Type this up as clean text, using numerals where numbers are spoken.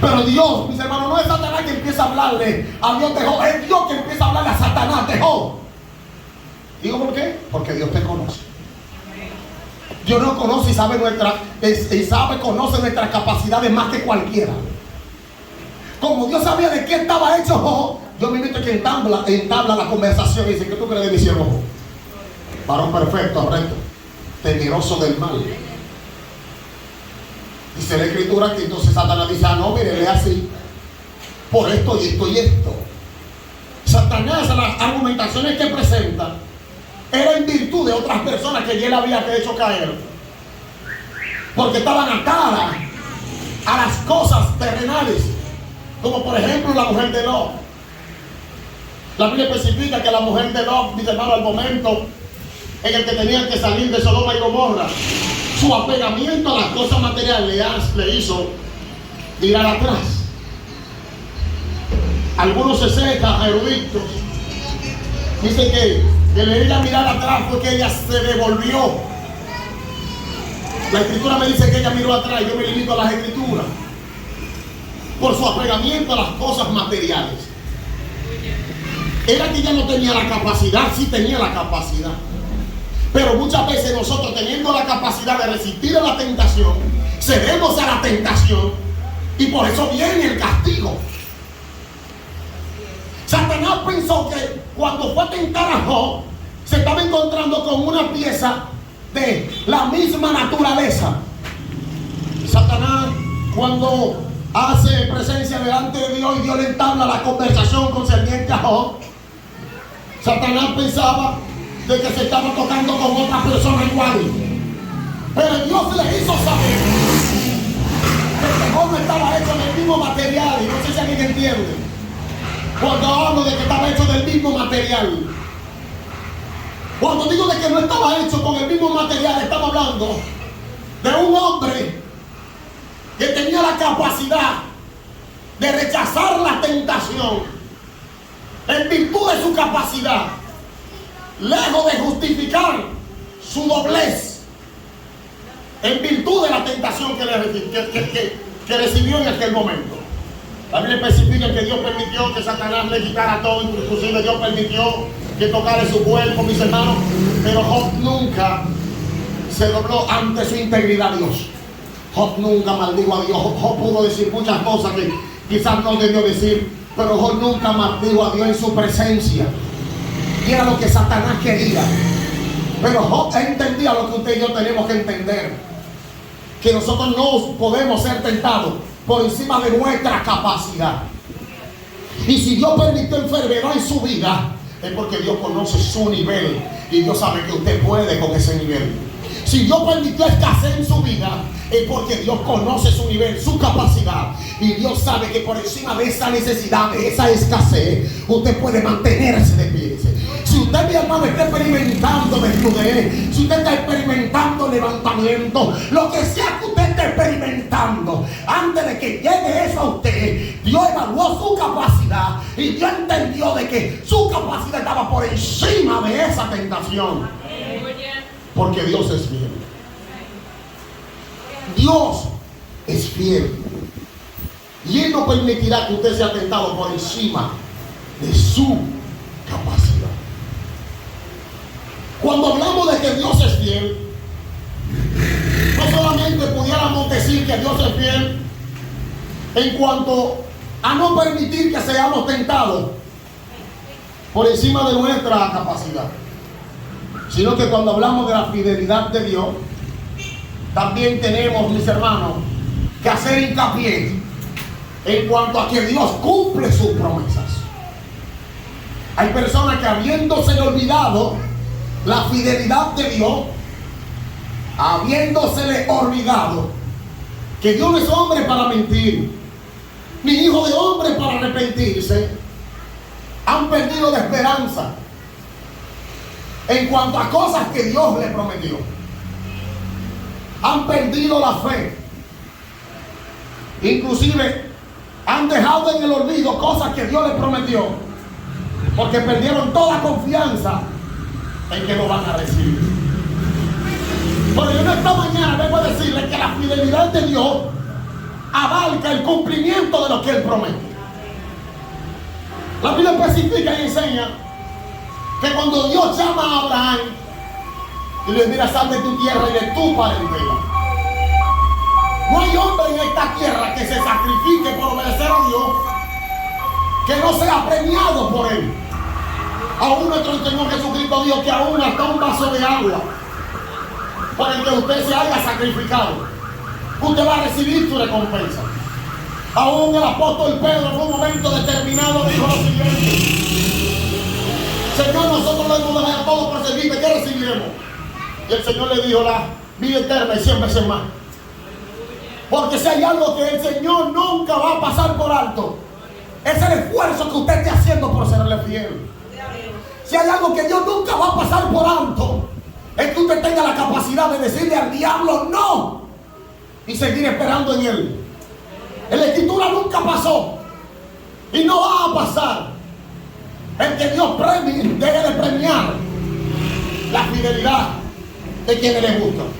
Pero Dios, mis hermanos, no es Satanás que empieza a hablarle a Dios de Job, es Dios que empieza a hablarle a Satanás de Job. ¿Digo por qué? Porque Dios te conoce. Dios nos conoce y sabe conoce nuestras capacidades más que cualquiera. Como Dios sabía de qué estaba hecho Job, Dios me invita que entabla la conversación y dice: ¿qué tú crees de mi siervo Job? Varón perfecto, recto, temeroso del mal. Dice la escritura que entonces Satanás dice: ah, no, mire, lea así, por esto y esto y esto. Satanás, las argumentaciones que presenta era en virtud de otras personas que él había hecho caer, porque estaban atadas a las cosas terrenales, como por ejemplo la mujer de Lot. La Biblia especifica que la mujer de Lot, dice hermano, al momento en el que tenían que salir de Sodoma y Gomorra, su apegamiento a las cosas materiales le hizo mirar atrás. Algunos escetas eruditos dicen que el ella mirar atrás fue que ella se devolvió. La escritura me dice que ella miró atrás. Yo me limito a las escrituras por su apegamiento a las cosas materiales. Era que ella no tenía la capacidad, sí tenía la capacidad. Pero muchas veces nosotros, teniendo la capacidad de resistir a la tentación, cedemos a la tentación y por eso viene el castigo. Satanás pensó que cuando fue a tentar a Job, se estaba encontrando con una pieza de la misma naturaleza. Satanás, cuando hace presencia delante de Dios y Dios le entabla la conversación concerniente a Job, Satanás pensaba de que se estaba tocando con otra persona igual. Pero Dios le hizo saber que Job no estaba hecho del mismo material. Y no sé si alguien entiende cuando hablo de que estaba hecho del mismo material. Cuando digo de que no estaba hecho con el mismo material, estaba hablando de un hombre que tenía la capacidad de rechazar la tentación en virtud de su capacidad, lejos de justificar su doblez en virtud de la tentación que recibió en aquel momento. La Biblia especifica que Dios permitió que Satanás le quitara todo, inclusive Dios permitió que tocara su cuerpo, mis hermanos, pero Job nunca se dobló ante su integridad a Dios. Job nunca maldijo a Dios. Job pudo decir muchas cosas que quizás no debió decir, pero Job nunca maldijo a Dios en su presencia. Y era lo que Satanás quería. Pero Job entendía lo que usted y yo tenemos que entender, que nosotros no podemos ser tentados por encima de nuestra capacidad. Y si Dios permitió enfermedad en su vida, es porque Dios conoce su nivel y Dios sabe que usted puede con ese nivel. Si Dios permitió escasez en su vida, es porque Dios conoce su nivel, su capacidad, y Dios sabe que por encima de esa necesidad, de esa escasez, usted puede mantenerse de pie. Si usted, mi hermano, está experimentando desnudez, si usted está experimentando levantamiento, lo que sea que usted esté experimentando, antes de que llegue eso a usted, Dios evaluó su capacidad y Dios entendió de que su capacidad estaba por encima de esa tentación. Porque Dios es fiel. Dios es fiel. Y Él no permitirá que usted sea tentado por encima de su capacidad. Cuando hablamos de que Dios es fiel, no solamente pudiéramos decir que Dios es fiel en cuanto a no permitir que seamos tentados por encima de nuestra capacidad, sino que cuando hablamos de la fidelidad de Dios, también tenemos, mis hermanos, que hacer hincapié en cuanto a que Dios cumple sus promesas. Hay personas que, habiéndose olvidado la fidelidad de Dios, habiéndosele olvidado que Dios no es hombre para mentir, ni hijo de hombre para arrepentirse, han perdido la esperanza en cuanto a cosas que Dios le prometió. Han perdido la fe. Inclusive han dejado en el olvido cosas que Dios les prometió, porque perdieron toda confianza en que lo van a recibir. Pero yo en esta mañana vengo a decirles que la fidelidad de Dios abarca el cumplimiento de lo que Él promete. La Biblia especifica y enseña que cuando Dios llama a Abraham y le dice: mira, sal de tu tierra y de tu parentela. No hay hombre en esta tierra que se sacrifique por obedecer a Dios que no sea premiado por Él. Aún nuestro Señor Jesucristo dijo que aún hasta un vaso de agua por el que usted se haya sacrificado, usted va a recibir su recompensa. Aún el apóstol Pedro en un momento determinado dijo lo siguiente: Señor, nosotros le hemos dado todo por servirte, ¿qué recibiremos? Y el Señor le dijo: la vida eterna y 100 veces más. Porque si hay algo que el Señor nunca va a pasar por alto, es el esfuerzo que usted esté haciendo por serle fiel. Si hay algo que Dios nunca va a pasar por alto, es que usted tenga la capacidad de decirle al diablo no y seguir esperando en Él. En la Escritura nunca pasó y no va a pasar el que Dios premie, deje de premiar la fidelidad de quienes le gustan.